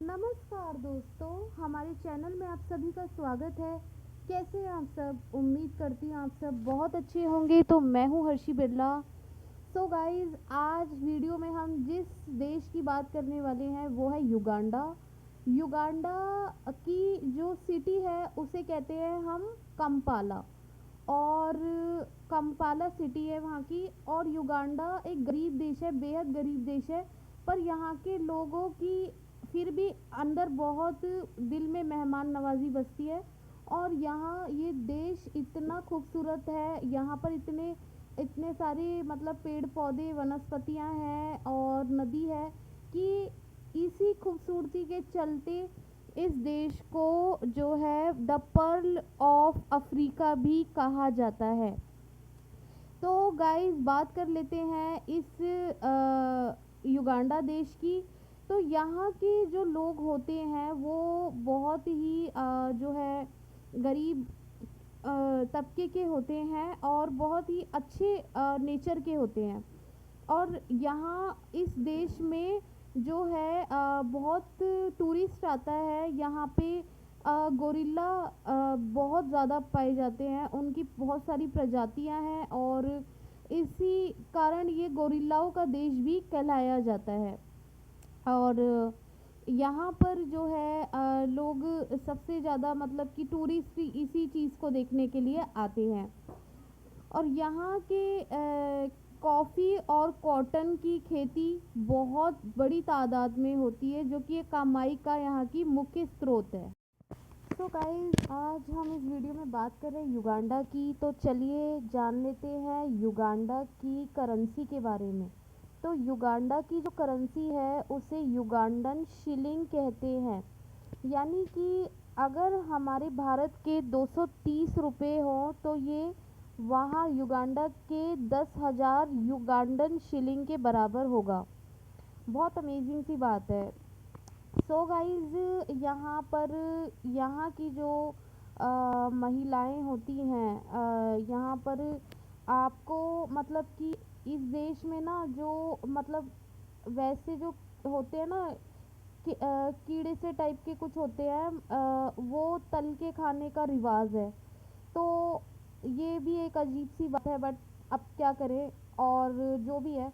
नमस्कार दोस्तों, हमारे चैनल में आप सभी का स्वागत है। कैसे हैं आप सब? उम्मीद करती हूँ आप सब बहुत अच्छे होंगे। तो मैं हूँ हर्षी बिरला। सो गाइस, आज वीडियो में हम जिस देश की बात करने वाले हैं वो है युगांडा। युगांडा की जो सिटी है उसे कहते हैं हम कंपाला। और कंपाला सिटी है वहाँ की। और युगांडा एक गरीब देश है, बेहद गरीब देश है। पर यहाँ के लोगों की फिर भी अंदर बहुत दिल में मेहमान नवाजी बसती है। और यहाँ ये देश इतना खूबसूरत है, यहाँ पर इतने इतने सारे मतलब पेड़ पौधे वनस्पतियाँ हैं और नदी है कि इसी खूबसूरती के चलते इस देश को जो है द पर्ल ऑफ अफ्रीका भी कहा जाता है। तो गाइस, बात कर लेते हैं इस युगांडा देश की। तो यहाँ के जो लोग होते हैं वो बहुत ही जो है गरीब तबके के होते हैं और बहुत ही अच्छे नेचर के होते हैं। और यहाँ इस देश में जो है बहुत टूरिस्ट आता है यहाँ पे। गोरिल्ला बहुत ज़्यादा पाए जाते हैं, उनकी बहुत सारी प्रजातियां हैं और इसी कारण ये गोरिल्लाओं का देश भी कहलाया जाता है। और यहाँ पर जो है लोग सबसे ज़्यादा मतलब कि टूरिस्ट इसी चीज़ को देखने के लिए आते हैं। और यहाँ के कॉफ़ी और कॉटन की खेती बहुत बड़ी तादाद में होती है, जो कि एक कमाई का यहाँ की मुख्य स्रोत है। तो गाइस, आज हम इस वीडियो में बात कर रहे हैं युगांडा की। तो चलिए जान लेते हैं युगांडा की करेंसी के बारे में। तो युगांडा की जो करेंसी है उसे युगांडन शिलिंग कहते हैं। यानी कि अगर हमारे भारत के 230 रुपये हों तो ये वहाँ युगांडा के 10,000 युगांडन शिलिंग के बराबर होगा। बहुत अमेजिंग सी बात है। सो गाइज, यहाँ पर यहाँ की जो महिलाएं होती हैं, यहाँ पर आपको मतलब कि इस देश में ना जो मतलब वैसे जो होते हैं ना कीड़े से टाइप के कुछ होते हैं, वो तल के खाने का रिवाज है। तो ये भी एक अजीब सी बात है, बट अब क्या करें। और जो भी है,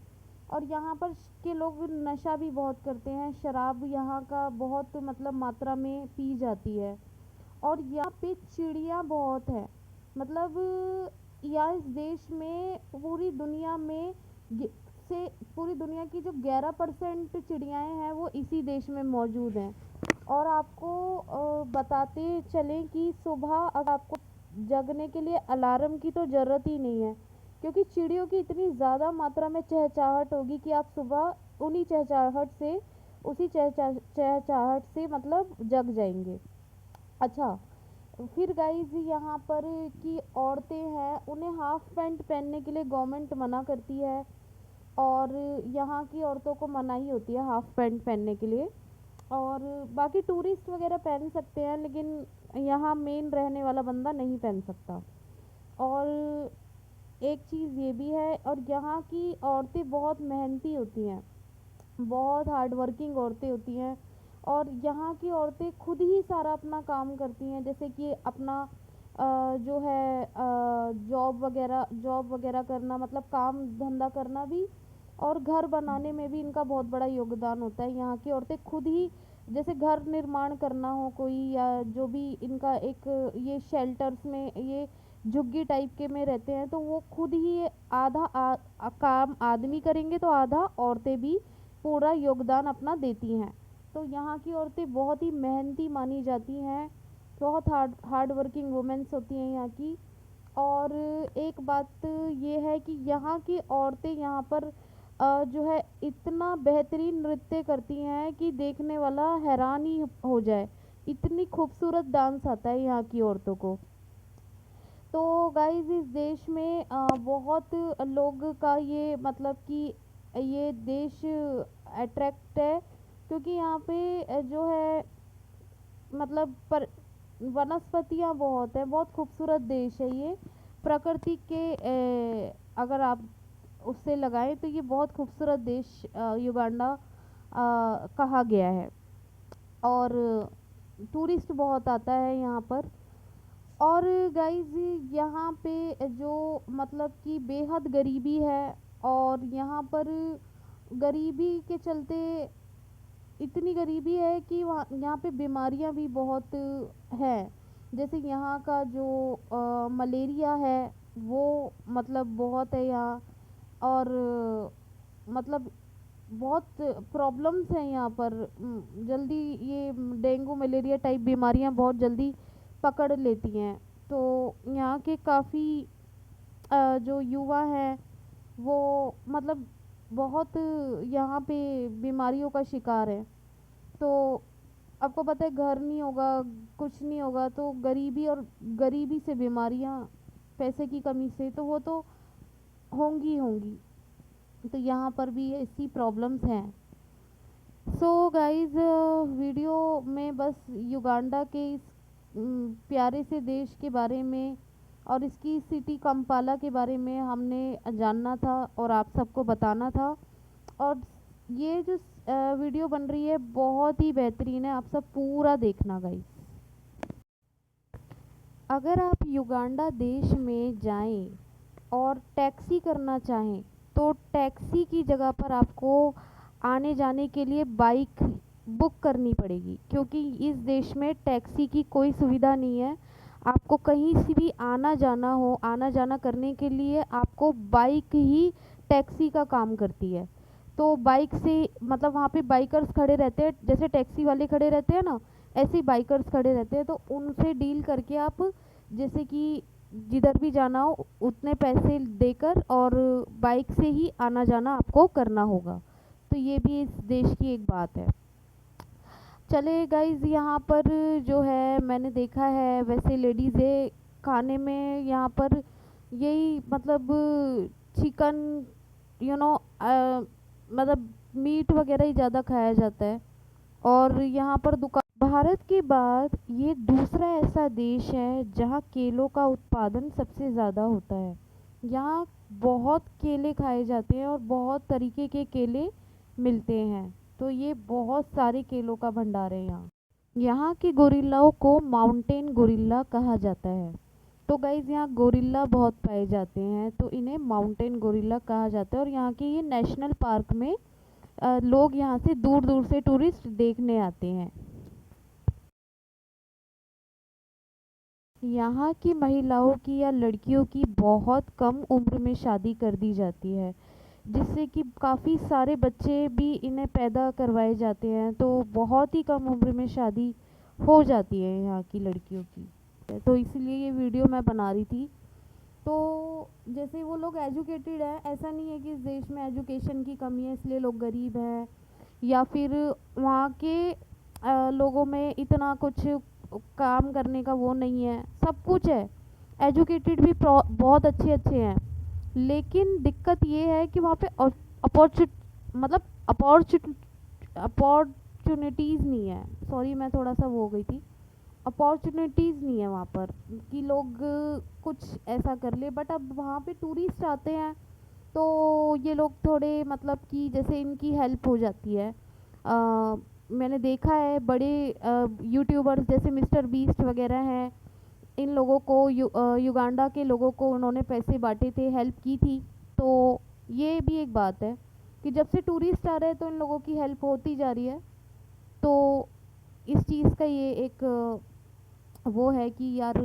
और यहाँ पर के लोग नशा भी बहुत करते हैं। शराब यहाँ का बहुत मतलब मात्रा में पी जाती है। और यहाँ पे चिड़िया बहुत है। मतलब यहाँ इस देश में gi- से पूरी दुनिया की जो 11% चिड़ियाएँ हैं वो इसी देश में मौजूद हैं। और आपको बताते चलें कि सुबह अगर आपको जगने के लिए अलार्म की तो ज़रूरत ही नहीं है, क्योंकि चिड़ियों की इतनी ज़्यादा मात्रा में चहचहाहट होगी कि आप सुबह उसी चहचहाहट से मतलब जग जाएंगे। अच्छा, फिर गाइज, यहाँ पर की औरतें हैं उन्हें हाफ पैंट पहनने के लिए गवर्नमेंट मना करती है। और यहाँ की औरतों को मनाही होती है हाफ पैंट पहनने के लिए। और बाकी टूरिस्ट वगैरह पहन सकते हैं, लेकिन यहाँ मेन रहने वाला बंदा नहीं पहन सकता। और एक चीज़ ये भी है, और यहाँ की औरतें बहुत मेहनती होती हैं, बहुत हार्ड वर्किंग औरतें होती हैं। और यहाँ की औरतें खुद ही सारा अपना काम करती हैं, जैसे कि अपना जो है जॉब वगैरह करना, मतलब काम धंधा करना भी। और घर बनाने में भी इनका बहुत बड़ा योगदान होता है। यहाँ की औरतें खुद ही, जैसे घर निर्माण करना हो कोई, या जो भी इनका एक ये शेल्टर्स में ये झुग्गी टाइप के में रहते हैं, तो वो खुद ही आधा काम आदमी करेंगे तो आधा औरतें भी पूरा योगदान अपना देती हैं। तो यहाँ की औरतें बहुत ही मेहनती मानी जाती हैं, बहुत हार्ड वर्किंग वुमेन्स होती हैं यहाँ की। और एक बात ये है कि यहाँ की औरतें यहाँ पर जो है इतना बेहतरीन नृत्य करती हैं कि देखने वाला हैरान ही हो जाए। इतनी खूबसूरत डांस आता है यहाँ की औरतों को। तो गाइस, इस देश में बहुत लोग का ये मतलब कि ये देश अट्रैक्ट है, क्योंकि यहाँ पे जो है मतलब पर वनस्पतियाँ बहुत है, बहुत खूबसूरत देश है ये। प्रकृति के अगर आप उससे लगाएं तो ये बहुत खूबसूरत देश युगांडा कहा गया है। और टूरिस्ट बहुत आता है यहाँ पर। और गाइज यहाँ पे जो मतलब कि बेहद गरीबी है, और यहाँ पर गरीबी के चलते इतनी गरीबी है कि वहाँ यहाँ पे बीमारियाँ भी बहुत हैं। जैसे यहाँ का जो मलेरिया है वो मतलब बहुत है यहाँ। और मतलब बहुत प्रॉब्लम्स हैं यहाँ पर। जल्दी ये डेंगू मलेरिया टाइप बीमारियाँ बहुत जल्दी पकड़ लेती हैं। तो यहाँ के काफ़ी जो युवा हैं वो मतलब बहुत यहाँ पे बीमारियों का शिकार है। तो आपको पता है घर नहीं होगा, कुछ नहीं होगा, तो गरीबी और गरीबी से बीमारियाँ, पैसे की कमी से तो वो तो होंगी ही होंगी। तो यहाँ पर भी ऐसी प्रॉब्लम्स हैं। सो गाइस वीडियो में बस युगांडा के इस प्यारे से देश के बारे में और इसकी सिटी कंपाला के बारे में हमने जानना था और आप सबको बताना था। और ये जो वीडियो बन रही है बहुत ही बेहतरीन है, आप सब पूरा देखना गाइस। अगर आप युगांडा देश में जाएं और टैक्सी करना चाहें तो टैक्सी की जगह पर आपको आने जाने के लिए बाइक बुक करनी पड़ेगी, क्योंकि इस देश में टैक्सी की कोई सुविधा नहीं है। आपको कहीं से भी आना जाना हो, आना जाना करने के लिए आपको बाइक ही टैक्सी का काम करती है। तो बाइक से मतलब वहाँ पे बाइकर्स खड़े रहते हैं, जैसे टैक्सी वाले खड़े रहते हैं ना, ऐसे ही बाइकर्स खड़े रहते हैं। तो उनसे डील करके आप जैसे कि जिधर भी जाना हो उतने पैसे देकर और बाइक से ही आना जाना आपको करना होगा। तो ये भी इस देश की एक बात है। चले गाइज, यहाँ पर जो है मैंने देखा है वैसे लेडीज़ है खाने में यहाँ पर यही मतलब चिकन यू नो मतलब मीट वगैरह ही ज़्यादा खाया जाता है। और यहाँ पर दुकान भारत के बाद ये दूसरा ऐसा देश है जहाँ केलों का उत्पादन सबसे ज़्यादा होता है। यहाँ बहुत केले खाए जाते हैं और बहुत तरीके के केले मिलते हैं। तो ये बहुत सारे केलों का भंडार है यहाँ। यहाँ के गोरिल्लाओं को माउंटेन गोरिल्ला कहा जाता है। तो गाइज यहाँ गोरिल्ला बहुत पाए जाते हैं, तो इन्हें माउंटेन गोरिल्ला कहा जाता है। और यहाँ के ये नेशनल पार्क में लोग यहाँ से दूर दूर से टूरिस्ट देखने आते हैं। यहाँ की महिलाओं की या लड़कियों की बहुत कम उम्र में शादी कर दी जाती है, जिससे कि काफ़ी सारे बच्चे भी इन्हें पैदा करवाए जाते हैं। तो बहुत ही कम उम्र में शादी हो जाती है यहाँ की लड़कियों की। तो इसलिए ये वीडियो मैं बना रही थी। तो जैसे वो लोग एजुकेटेड है, ऐसा नहीं है कि इस देश में एजुकेशन की कमी है इसलिए लोग गरीब हैं, या फिर वहाँ के लोगों में इतना कुछ काम करने का वो नहीं है। सब कुछ है, एजुकेटेड भी बहुत अच्छे अच्छे हैं। लेकिन दिक्कत ये है कि वहाँ पे अपॉर्चुनिटीज़ नहीं है। सॉरी मैं थोड़ा सा वो हो गई थी। अपॉर्चुनिटीज़ नहीं है वहाँ पर कि लोग कुछ ऐसा कर ले। बट अब वहाँ पे टूरिस्ट आते हैं तो ये लोग थोड़े मतलब कि जैसे इनकी हेल्प हो जाती है। मैंने देखा है बड़े यूट्यूबर्स जैसे मिस्टर बीस्ट वगैरह हैं, इन लोगों को युगांडा के लोगों को उन्होंने पैसे बांटे थे, हेल्प की थी। तो ये भी एक बात है कि जब से टूरिस्ट आ रहे हैं तो इन लोगों की हेल्प होती जा रही है। तो इस चीज़ का ये एक वो है कि यार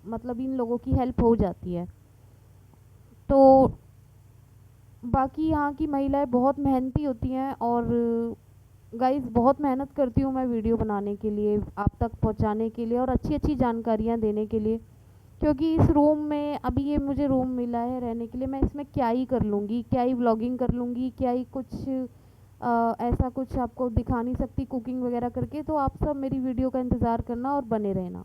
मतलब इन लोगों की हेल्प हो जाती है। तो बाकी यहाँ की महिलाएं बहुत मेहनती होती हैं। और गाइस बहुत मेहनत करती हूँ मैं वीडियो बनाने के लिए, आप तक पहुँचाने के लिए और अच्छी अच्छी जानकारियाँ देने के लिए। क्योंकि इस रूम में अभी ये मुझे रूम मिला है रहने के लिए, मैं इसमें क्या ही कर लूँगी, क्या ही व्लॉगिंग कर लूँगी, क्या ही कुछ ऐसा कुछ आपको दिखा नहीं सकती कुकिंग वगैरह करके। तो आप सब मेरी वीडियो का इंतज़ार करना और बने रहना।